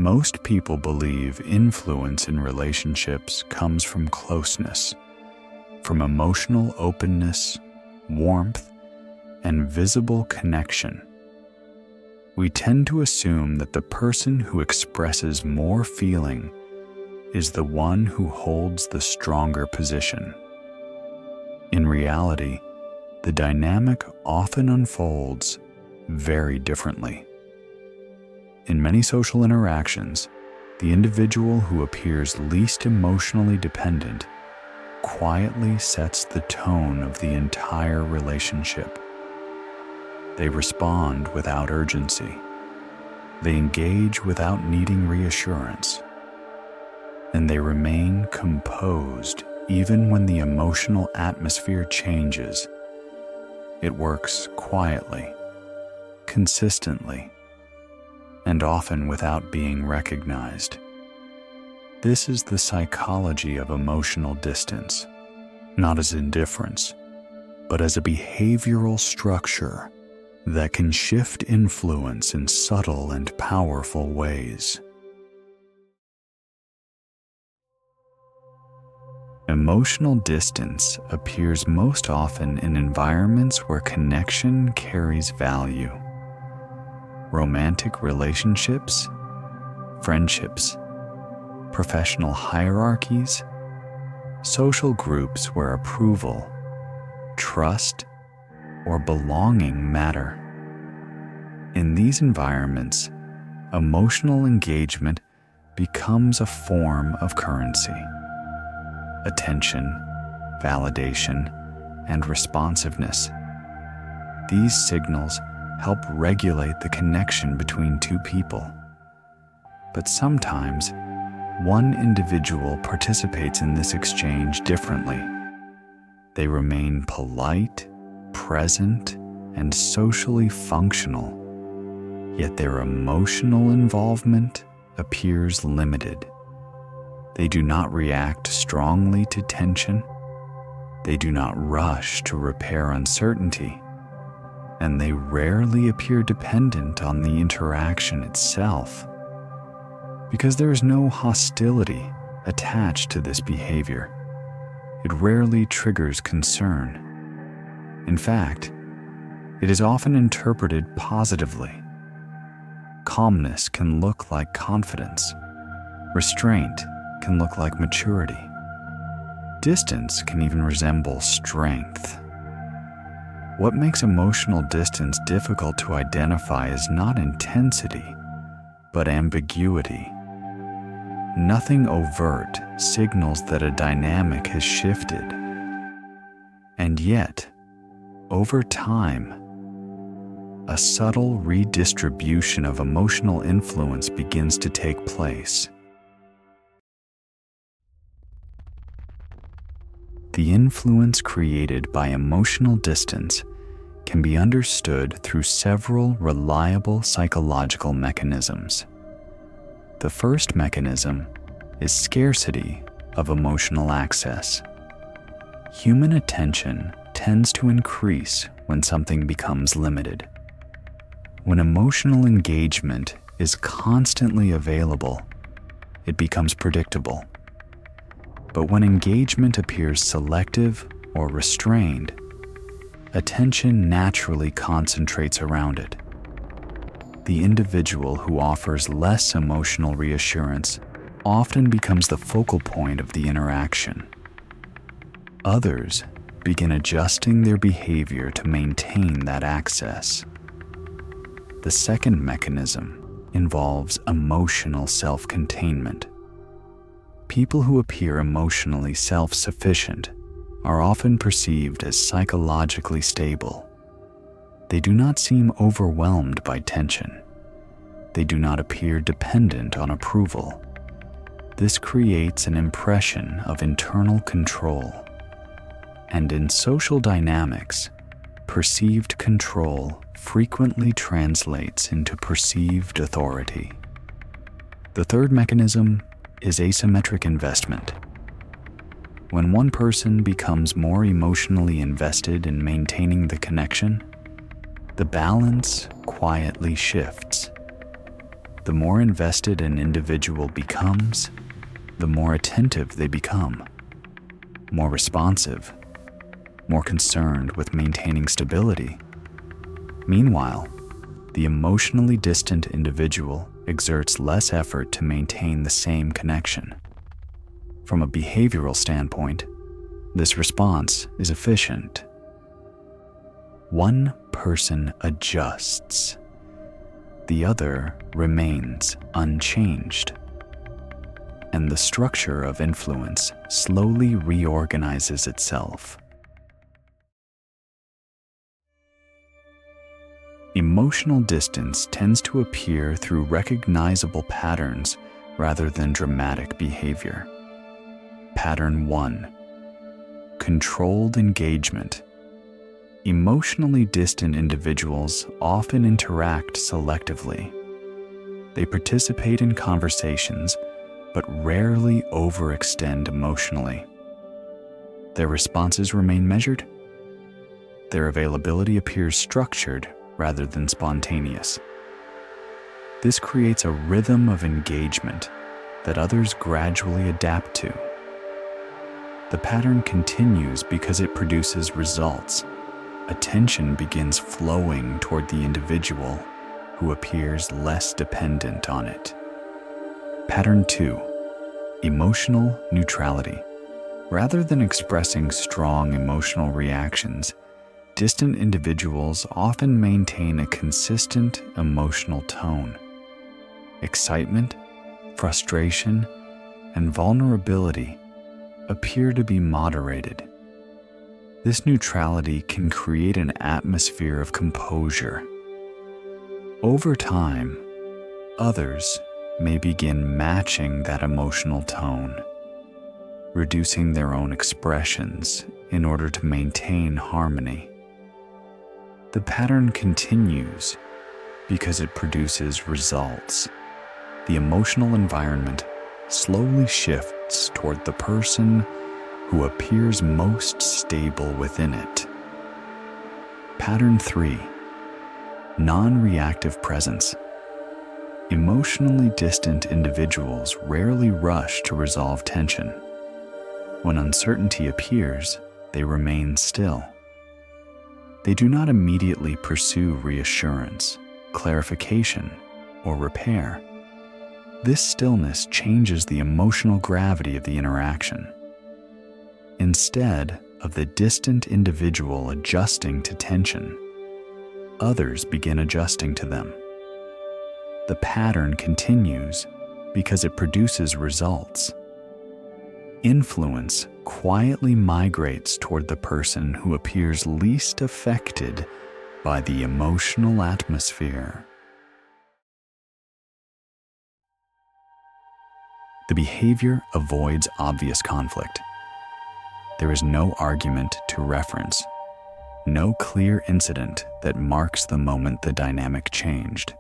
Most people believe influence in relationships comes from closeness, from emotional openness, warmth, and visible connection. We tend to assume that the person who expresses more feeling is the one who holds the stronger position. In reality, the dynamic often unfolds very differently. In many social interactions, the individual who appears least emotionally dependent quietly sets the tone of the entire relationship. They respond without urgency. They engage without needing reassurance. And they remain composed even when the emotional atmosphere changes. It works quietly, consistently, and often without being recognized. This is the psychology of emotional distance, not as indifference, but as a behavioral structure that can shift influence in subtle and powerful ways. Emotional distance appears most often in environments where connection carries value. Romantic relationships, friendships, professional hierarchies, social groups where approval, trust, or belonging matter. In these environments, emotional engagement becomes a form of currency. Attention, validation, and responsiveness. These signals help regulate the connection between two people. But sometimes, one individual participates in this exchange differently. They remain polite, present, and socially functional, yet their emotional involvement appears limited. They do not react strongly to tension. They do not rush to repair uncertainty, and they rarely appear dependent on the interaction itself, because there is no hostility attached to this behavior. It rarely triggers concern. In fact, it is often interpreted positively. Calmness can look like confidence. Restraint can look like maturity. Distance can even resemble strength. What makes emotional distance difficult to identify is not intensity, but ambiguity. Nothing overt signals that a dynamic has shifted. And yet, over time, a subtle redistribution of emotional influence begins to take place. The influence created by emotional distance can be understood through several reliable psychological mechanisms. The first mechanism is scarcity of emotional access. Human attention tends to increase when something becomes limited. When emotional engagement is constantly available, it becomes predictable. But when engagement appears selective or restrained, attention naturally concentrates around it. The individual who offers less emotional reassurance often becomes the focal point of the interaction. Others begin adjusting their behavior to maintain that access. The second mechanism involves emotional self-containment. People who appear emotionally self-sufficient are often perceived as psychologically stable. They do not seem overwhelmed by tension. They do not appear dependent on approval. This creates an impression of internal control. And in social dynamics, perceived control frequently translates into perceived authority. The third mechanism is asymmetric investment. When one person becomes more emotionally invested in maintaining the connection, the balance quietly shifts. The more invested an individual becomes, the more attentive they become, more responsive, more concerned with maintaining stability. Meanwhile, the emotionally distant individual exerts less effort to maintain the same connection. From a behavioral standpoint, this response is efficient. One person adjusts, the other remains unchanged, and the structure of influence slowly reorganizes itself. Emotional distance tends to appear through recognizable patterns rather than dramatic behavior. Pattern 1. Controlled engagement. Emotionally distant individuals often interact selectively. They participate in conversations, but rarely overextend emotionally. Their responses remain measured. Their availability appears structured rather than spontaneous. This creates a rhythm of engagement that others gradually adapt to. The pattern continues because it produces results. Attention begins flowing toward the individual who appears less dependent on it. Pattern 2. Emotional neutrality. Rather than expressing strong emotional reactions, distant individuals often maintain a consistent emotional tone. Excitement, frustration, and vulnerability appear to be moderated. This neutrality can create an atmosphere of composure. Over time, others may begin matching that emotional tone, reducing their own expressions in order to maintain harmony. The pattern continues because it produces results. The emotional environment slowly shifts toward the person who appears most stable within it. Pattern 3. Non-reactive presence. Emotionally distant individuals rarely rush to resolve tension. When uncertainty appears, they remain still. They do not immediately pursue reassurance, clarification, or repair. This stillness changes the emotional gravity of the interaction. Instead of the distant individual adjusting to tension, others begin adjusting to them. The pattern continues because it produces results. Influence quietly migrates toward the person who appears least affected by the emotional atmosphere. The behavior avoids obvious conflict. There is no argument to reference, no clear incident that marks the moment the dynamic changed.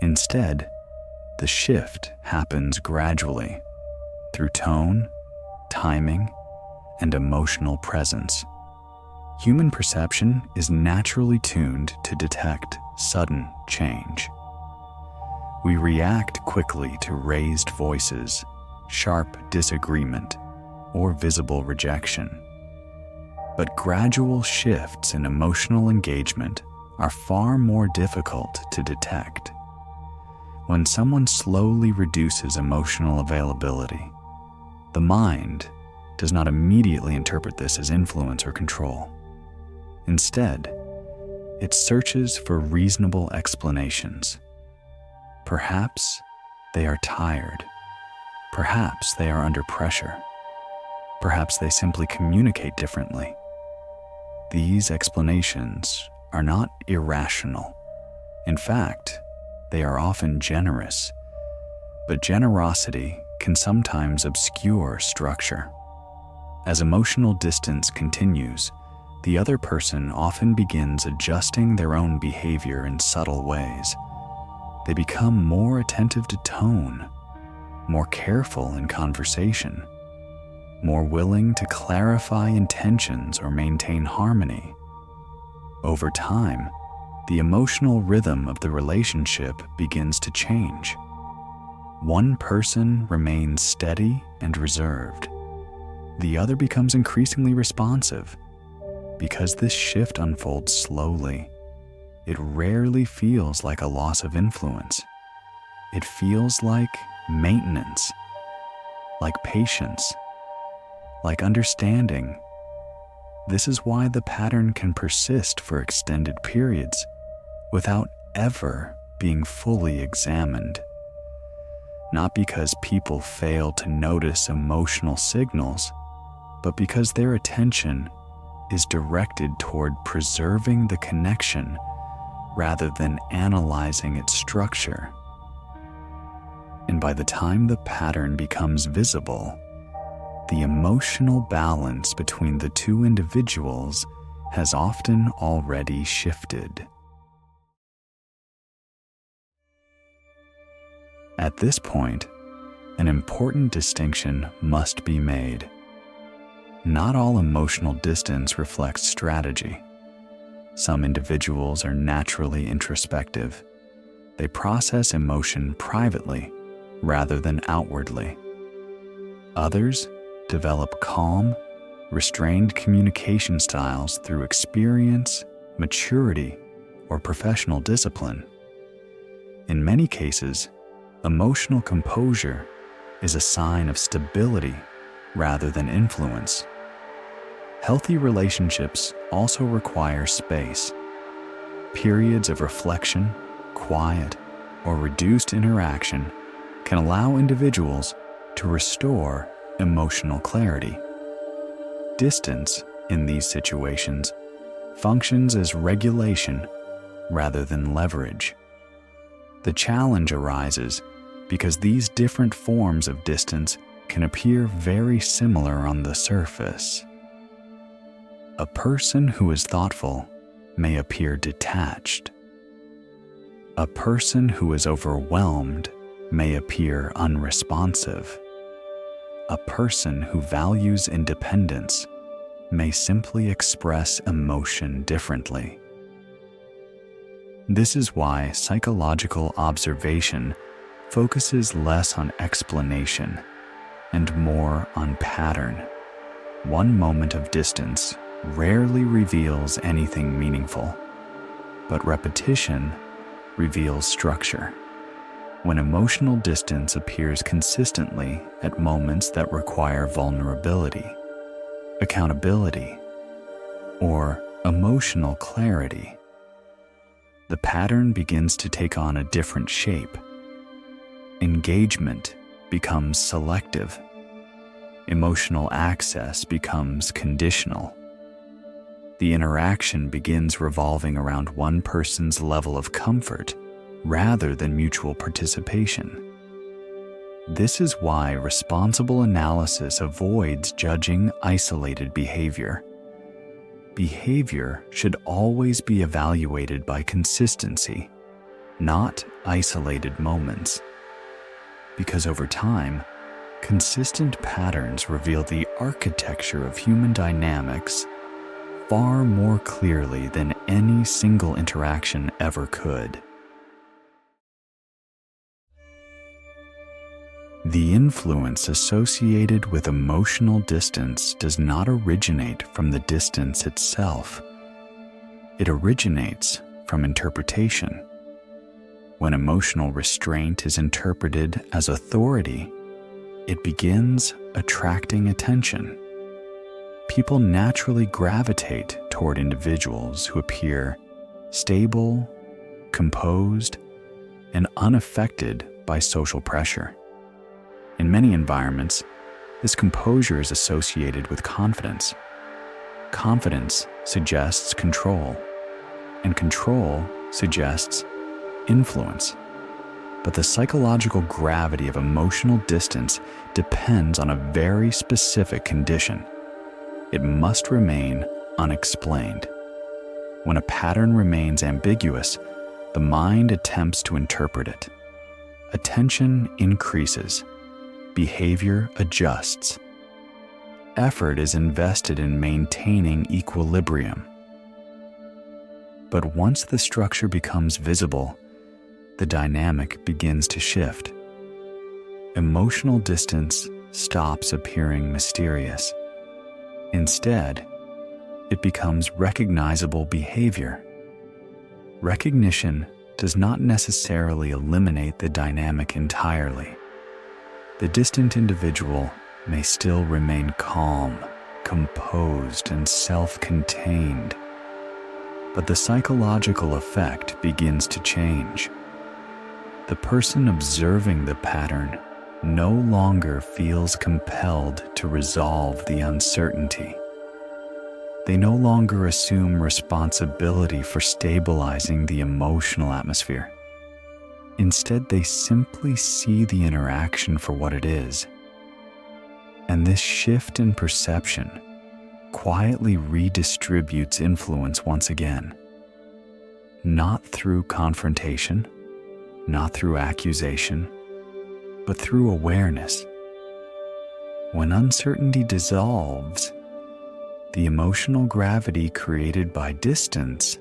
Instead, the shift happens gradually through tone, timing, and emotional presence. Human perception is naturally tuned to detect sudden change. We react quickly to raised voices, sharp disagreement, or visible rejection. But gradual shifts in emotional engagement are far more difficult to detect. When someone slowly reduces emotional availability, the mind does not immediately interpret this as influence or control. Instead, it searches for reasonable explanations. Perhaps they are tired. Perhaps they are under pressure. Perhaps they simply communicate differently. These explanations are not irrational. In fact, they are often generous. But generosity can sometimes obscure structure. As emotional distance continues, the other person often begins adjusting their own behavior in subtle ways. They become more attentive to tone, more careful in conversation, more willing to clarify intentions or maintain harmony. Over time, the emotional rhythm of the relationship begins to change. One person remains steady and reserved. The other becomes increasingly responsive. Because this shift unfolds slowly, it rarely feels like a loss of influence. It feels like maintenance, like patience, like understanding. This is why the pattern can persist for extended periods without ever being fully examined. Not because people fail to notice emotional signals, but because their attention is directed toward preserving the connection rather than analyzing its structure. And by the time the pattern becomes visible, the emotional balance between the two individuals has often already shifted. At this point, an important distinction must be made. Not all emotional distance reflects strategy. Some individuals are naturally introspective. They process emotion privately rather than outwardly. Others develop calm, restrained communication styles through experience, maturity, or professional discipline. In many cases, emotional composure is a sign of stability rather than influence. Healthy relationships also require space. Periods of reflection, quiet, or reduced interaction can allow individuals to restore emotional clarity. Distance in these situations functions as regulation rather than leverage. The challenge arises because these different forms of distance can appear very similar on the surface. A person who is thoughtful may appear detached. A person who is overwhelmed may appear unresponsive. A person who values independence may simply express emotion differently. This is why psychological observation focuses less on explanation and more on pattern. One moment of distance rarely reveals anything meaningful, but repetition reveals structure. When emotional distance appears consistently at moments that require vulnerability, accountability, or emotional clarity, the pattern begins to take on a different shape. Engagement becomes selective. Emotional access becomes conditional. The interaction begins revolving around one person's level of comfort rather than mutual participation. This is why responsible analysis avoids judging isolated behavior. Behavior should always be evaluated by consistency, not isolated moments. Because over time, consistent patterns reveal the architecture of human dynamics far more clearly than any single interaction ever could. The influence associated with emotional distance does not originate from the distance itself. It originates from interpretation. When emotional restraint is interpreted as authority, it begins attracting attention. People naturally gravitate toward individuals who appear stable, composed, and unaffected by social pressure. In many environments, this composure is associated with confidence. Confidence suggests control, and control suggests influence. But the psychological gravity of emotional distance depends on a very specific condition. It must remain unexplained. When a pattern remains ambiguous, the mind attempts to interpret it. Attention increases. Behavior adjusts. Effort is invested in maintaining equilibrium. But once the structure becomes visible, the dynamic begins to shift. Emotional distance stops appearing mysterious. Instead, it becomes recognizable behavior. Recognition does not necessarily eliminate the dynamic entirely. The distant individual may still remain calm, composed, and self-contained, but the psychological effect begins to change. The person observing the pattern no longer feels compelled to resolve the uncertainty. They no longer assume responsibility for stabilizing the emotional atmosphere. Instead, they simply see the interaction for what it is. And this shift in perception quietly redistributes influence once again. Not through confrontation, not through accusation, but through awareness. When uncertainty dissolves, the emotional gravity created by distance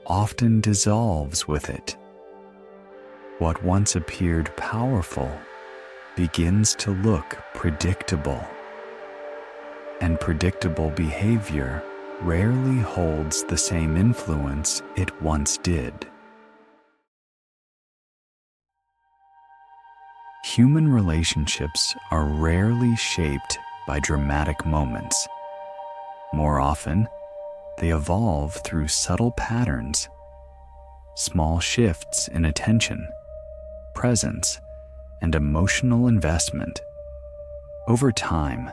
often dissolves with it. What once appeared powerful begins to look predictable, and predictable behavior rarely holds the same influence it once did. Human relationships are rarely shaped by dramatic moments. More often, they evolve through subtle patterns, small shifts in attention, presence, and emotional investment. Over time,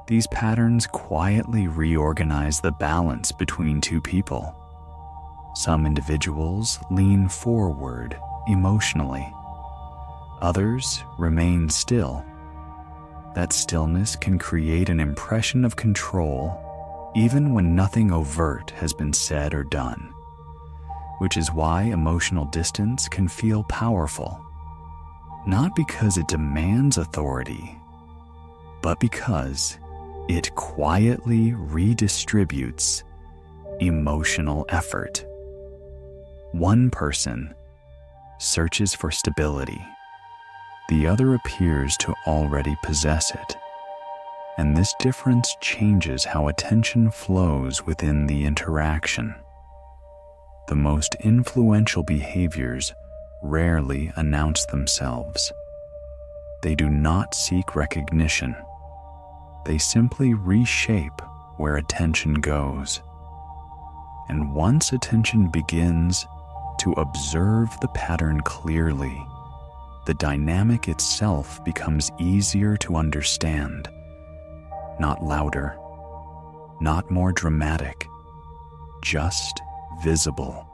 these patterns quietly reorganize the balance between two people. Some individuals lean forward emotionally. Others remain still. That stillness can create an impression of control even when nothing overt has been said or done, which is why emotional distance can feel powerful, not because it demands authority, but because it quietly redistributes emotional effort. One person searches for stability. The other appears to already possess it, and this difference changes how attention flows within the interaction. The most influential behaviors rarely announce themselves. They do not seek recognition. They simply reshape where attention goes. And once attention begins to observe the pattern clearly, the dynamic itself becomes easier to understand. Not louder, not more dramatic, just visible.